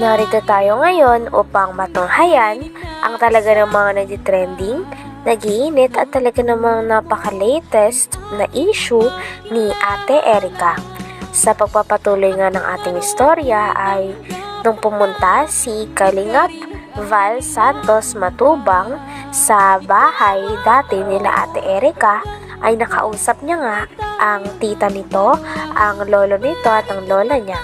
Narito tayo ngayon upang matunghayan ang talaga ng mga nagtitrending, nagiinit at talaga namang napaka-latest na issue ni Ate Erica. Sa pagpapatuloy nga ng ating istorya ay nung pumunta si Kalingap Val Santos Matubang sa bahay dati nila Ate Erica, ay nakausap niya nga ang tita nito, ang lolo nito at ang lola niya.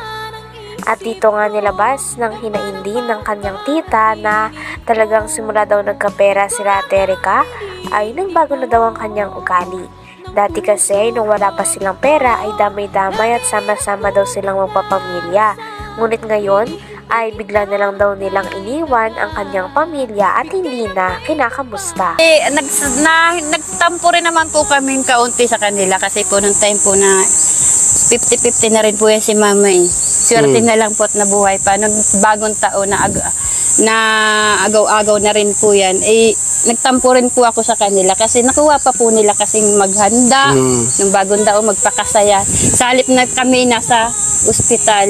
At dito nga nilabas ng hinaindi ng kanyang tita na talagang simula daw nagkapera sila Ate Erica ay nagbago na daw ang kanyang ugali. Dati kasi nung wala pa silang pera ay damay-damay at sama-sama daw silang magpapamilya. Ngunit ngayon ay bigla na lang daw nilang iniwan ang kanyang pamilya at hindi na kinakamusta. Nagtampo rin naman po kami kaunti sa kanila kasi po nung time po na 50-50 na rin po yan si mama eh. Swerte na lang po at nabuhay pa. Nung bagong taon na agaw-agaw na rin po yan, eh, nagtampo rin po ako sa kanila kasi nakuha pa po nila kasing maghanda, nung bagong taon magpakasaya. Sa halip na kami nasa ospital,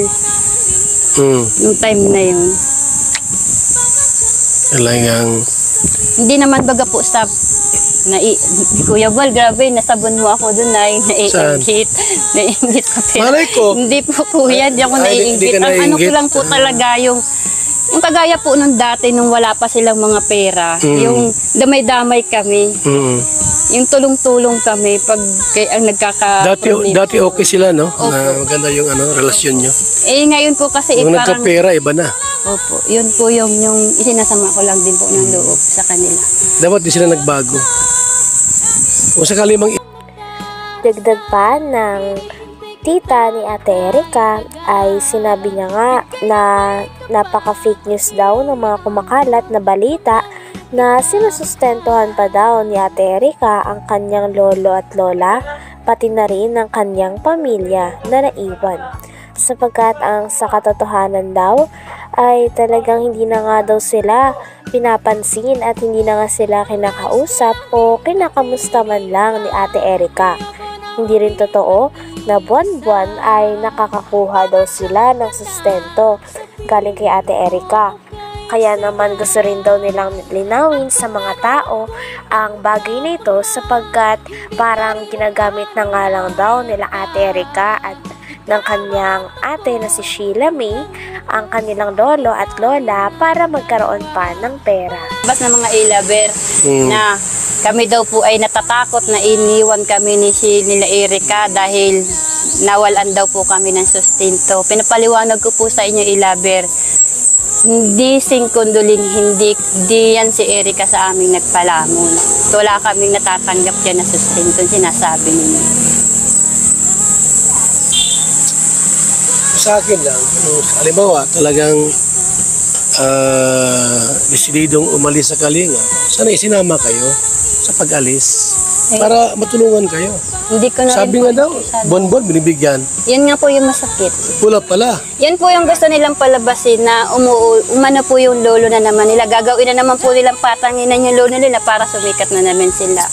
nung time na yun. Talagang hindi naman baga po sa Kuya Val, grabe, nasabon mo ako doon na naiingit. Naiingit ka pero. Malay ko. Hindi po kuya, hindi ako naiingit. Ang ano ko lang po talaga yung kagaya po nung dati nung wala pa silang mga pera. Yung damay-damay kami. Yung tulong-tulong kami pag ang Dati okay sila, no? Na maganda yung relasyon nyo. Eh ngayon po kasi Kung parang nagkapera, iba na. opo, yun po yung isinasama ko lang din po ng loob sa kanila. Dapat di sila nagbago. Kung sakali mang Dagdag pa ng tita ni Ate Erica ay sinabi niya nga na napaka-fake news daw ng mga kumakalat na balita na sinusustentuhan pa daw ni Ate Erica ang kanyang lolo at lola, pati na rin ang kanyang pamilya na naiwan. Sapagkat ang sa katotohanan daw ay talagang hindi na nga daw sila pinapansin at hindi na nga sila kinakausap o kinakamusta man lang ni Ate Erica. Hindi rin totoo na buwan-buwan ay nakakakuha daw sila ng sustento galing kay Ate Erica. Kaya naman gusto rin daw nilang linawin sa mga tao ang bagay na ito sapagkat parang ginagamit na nga lang daw nila Ate Erica at ng kanyang ate na si Sheila May ang kanilang lolo at lola para magkaroon pa ng pera. Bas na mga ilaber na kami daw po ay natatakot na iniwan kami nila Erica dahil nawalan daw po kami ng sustento. Pinapaliwanag ko po sa inyo ilaber, hindi singkunduling, hindi yan si Erica sa aming nagpalamon. Wala kaming natatanggap yan na sustento, sinasabi ninyo. sa akin lang, halimbawa talagang desididong umalis sa Kalinga, sana isinama kayo sa pag-alis para matulungan kayo. Hindi ko na Sabi nga daw, bon-bon binibigyan. Yan nga po yung masakit. Pula pala. Yan po yung gusto nilang palabasin na umano po yung lolo na naman nila. Gagawin na naman po nilang patanginan yung lolo nila para sumikat na naman sila.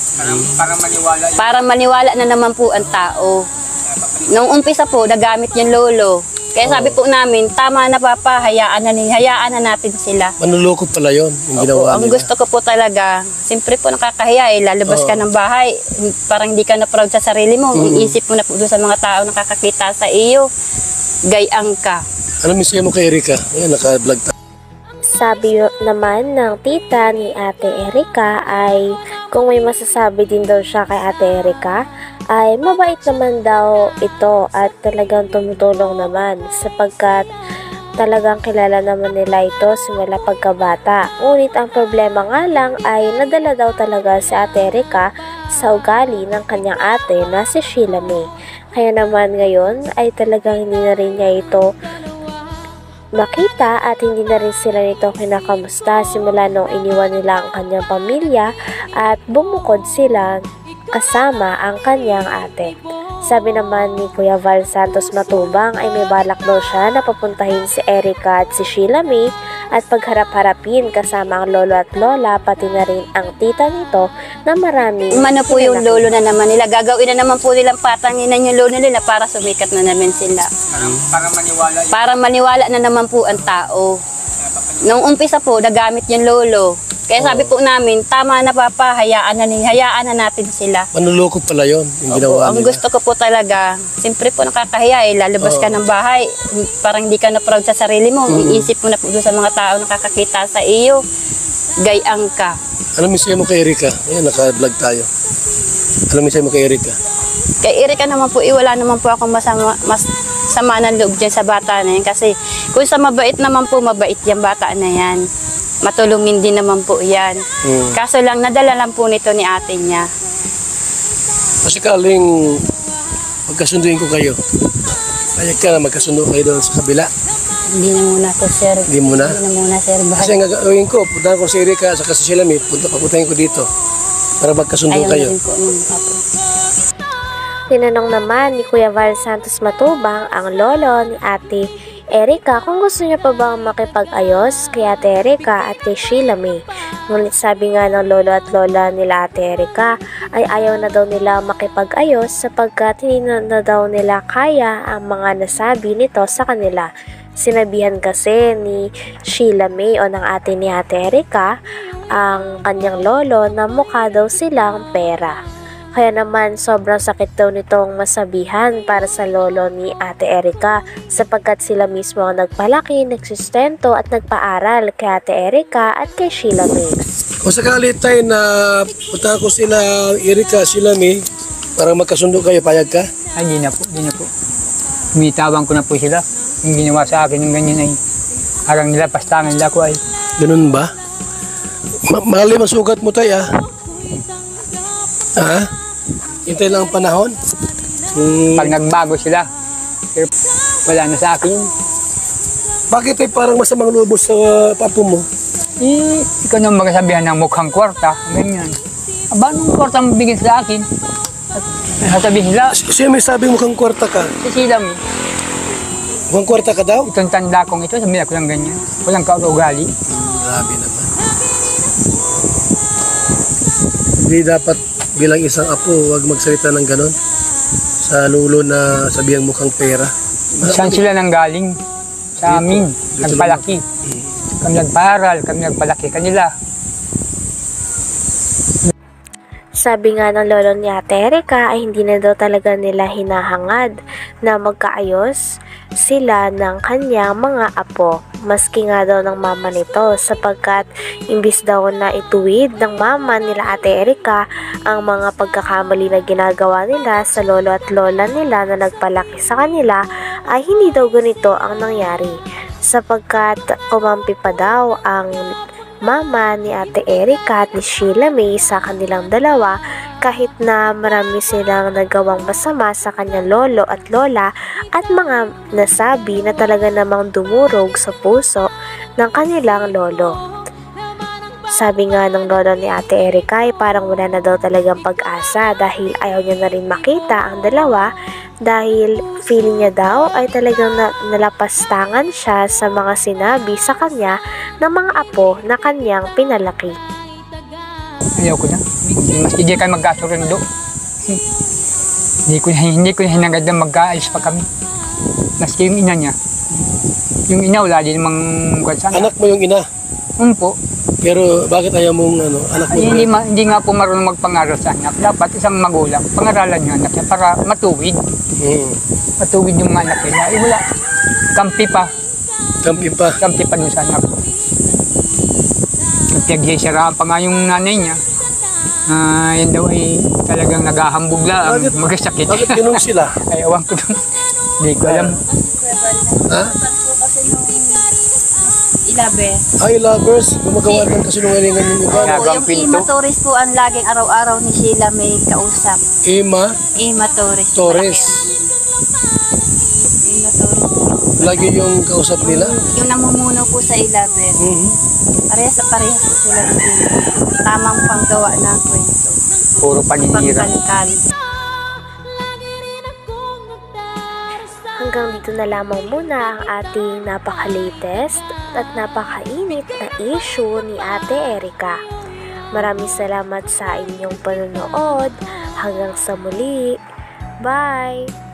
Para maniwala na naman po ang tao. Nung umpisa po, nagamit yung lolo. Kaya sabi po namin, tama na papa, hayaan na natin sila. Manluloko pala yun, yung ginawa Ang nila. gusto ko po talaga, siyempre po nakakahiya lalabas ka ng bahay, parang hindi ka na proud sa sarili mo, iisip mo na po doon sa mga tao nakakakita sa iyo, gayang ka. Ano mensahe mo kay Erica? Ayan, naka-vlog tayo. Sabi naman ng tita ni Ate Erica ay kung may masasabi din daw siya kay Ate Erica ay mabait naman daw ito at talagang tumutulong naman sapagkat talagang kilala naman nila ito simula pagkabata. Ngunit ang problema nga lang ay nadala daw talaga si Ate Erica sa ugali ng kanyang ate na si Sheila May. Kaya naman ngayon ay talagang hindi na rin niya ito makita at hindi na rin sila nito kinakamusta simula nung iniwan nila ang kanyang pamilya at bumukod sila kasama ang kanyang ate. Sabi naman ni Kuya Val Santos Matubang ay may balak daw siya na papuntahin si Erica at si Sheila May at pagharap-harapin kasama ang lolo at lola pati na rin ang tita nito na marami. Umano po yung lolo na naman nila. Gagawin na naman po nilang patanginan yung lolo nila para sumikat na naman sila. Para maniwala na naman po ang tao. Nung umpisa po, nagamit yung lolo. Kaya sabi po namin, tama na papa, hayaan na natin sila. Manluloko pala yon yung ginawa Ang nila. gusto ko po talaga, siyempre po nakakahiya lalabas ka ng bahay, parang hindi ka na proud sa sarili mo, iisip mo na po doon sa mga tao nakakakita sa iyo, gayang ka. Ano misaya mo kay Erika? Ayan, naka-vlog tayo. Ano misaya mo kay Erika? Kay Erika naman po, wala naman po akong mas sama ng loob dyan sa bata na yan. Kasi kung sa mabait naman po, mabait yung bata na yan. Matulungin din naman po yan. Kaso lang, nadala lang po nito ni ate niya. Kasi kaling magkasunduin ko kayo. Payag ka na magkasundo kayo doon sa kabila. Hindi na muna po, sir. Hindi muna? Hindi na muna, sir. Kasi ang gagawin ko, puntahan ko si Erika sa Silami, papuntahin ko dito para magkasundo Ayaw kayo. na rin po nung kapo. Tinanong naman ni Kuya Val Santos Matubang ang lolo ni Ate Erika kung gusto niya pa bang makipag-ayos kay Ate Erika at kay Sheila May. Ngunit sabi nga ng lolo at lola nila Ate Erika ay ayaw na daw nila makipag-ayos sapagkat hindi na daw nila kaya ang mga nasabi nito sa kanila. Sinabihan kasi ni Sheila May o ng ate ni Ate Erika ang kanyang lolo na mukha daw silang pera. Kaya naman sobrang sakit daw nitong masabihan para sa lolo ni Ate Erika sapagkat sila mismo ang nagpalaki, nagsustento at nagpaaral kay Ate Erika at kay Sheila May. Kung sakali tayo na puntahan ko sila Erika, Silami, para magkasundo kayo, payag ka? Ay, hindi na po. Umitawan ko na po sila. Yung ginawa sa akin ng ganyan ay harang nila, pastangan nila ko ay. Ganun ba? Malalim ang sugat mo tayo, ah. Ha? Hintay lang ang panahon. Pag nagbago sila, pero wala na sa akin. Bakit ay parang masamang loob mo sa papo mo? Ikaw nang magsabihan ng mukhang kwarta, ganyan. Aba, nung kwarta mo bigyan sa akin? At sabihin nila, Siya may sabi mukhang kwarta ka. si Silam, Mukhang kwarta ka daw? itong tanda kong ito, sabihin ako ng ganyan. Walang kaugali. Grabe naman. Hindi dapat bilang isang apo, huwag magsalita ng ganon. Sa lulo na sabihang mukhang pera. Saan sila nang galing? Sa amin, nagpalaki. Kami nagparal, kami nagpalaki kanila. Sabi nga ng lolo ni Ate Erika ay hindi na daw talaga nila hinahangad na magkaayos sila ng kanyang mga apo. Maski nga daw ng mama nito sapagkat imbis daw na ituwid ng mama nila Ate Erika ang mga pagkakamali na ginagawa nila sa lolo at lola nila na nagpalaki sa kanila ay hindi daw ganito ang nangyari sapagkat kumampi pa daw ang mama ni Ate Erika at ni Sheila May sa kanilang dalawa kahit na marami silang nagawang masama sa kanyang lolo at lola at mga nasabi na talaga namang dumurog sa puso ng kanilang lolo. Sabi nga ng lolo ni Ate Erika ay parang wala na daw talagang pag-asa dahil ayaw niya na rin makita ang dalawa dahil feeling niya daw ay talagang nalapastangan siya sa mga sinabi sa kanya ng mga apo na kanyang pinalaki. Ayaw ko na. Hindi kayo magkasurundo. Hindi ko na hinagad na mag-aalis pa kami. Maski yung ina niya. Yung ina wala din namang sana. Anak mo yung ina. Po. Pero bakit ayaw mong anak mo? Ay, hindi nga po marunong magpangaral sa anak. Dapat isang magulang, pangaralan yung anak niya para matuwid. Matuwid yung mga anak nila. Eh wala. Kampi pa. Kampi pa. Kampi pa dun sa anak ko. Pinagsisiraan pa nga yung nanay niya. Yan daw ay talagang naghahambog lang. Magkasakit. Bakit ganun sila? Ay, awan ko dun. Hindi ko alam. Ha? Ilabe. Ay, lovers, gumagawa ng kasinungalingan yung iba. Kaya- Yung Ima Torres po ang laging araw-araw ni Sheila May kausap. Ima Ima Torres. Torres. Ima Torres. Lagi yung kausap nila. Yung namumuno po sa Ilabe. Parehas po sila ng Ima. Tamang panggawa ng kwento. Puro paninira. Pagkalkal. hanggang dito na lamang muna ang ating napaka-latest at napakainit na issue ni Ate Erica. Maraming salamat sa inyong panonood. Hanggang sa muli. Bye!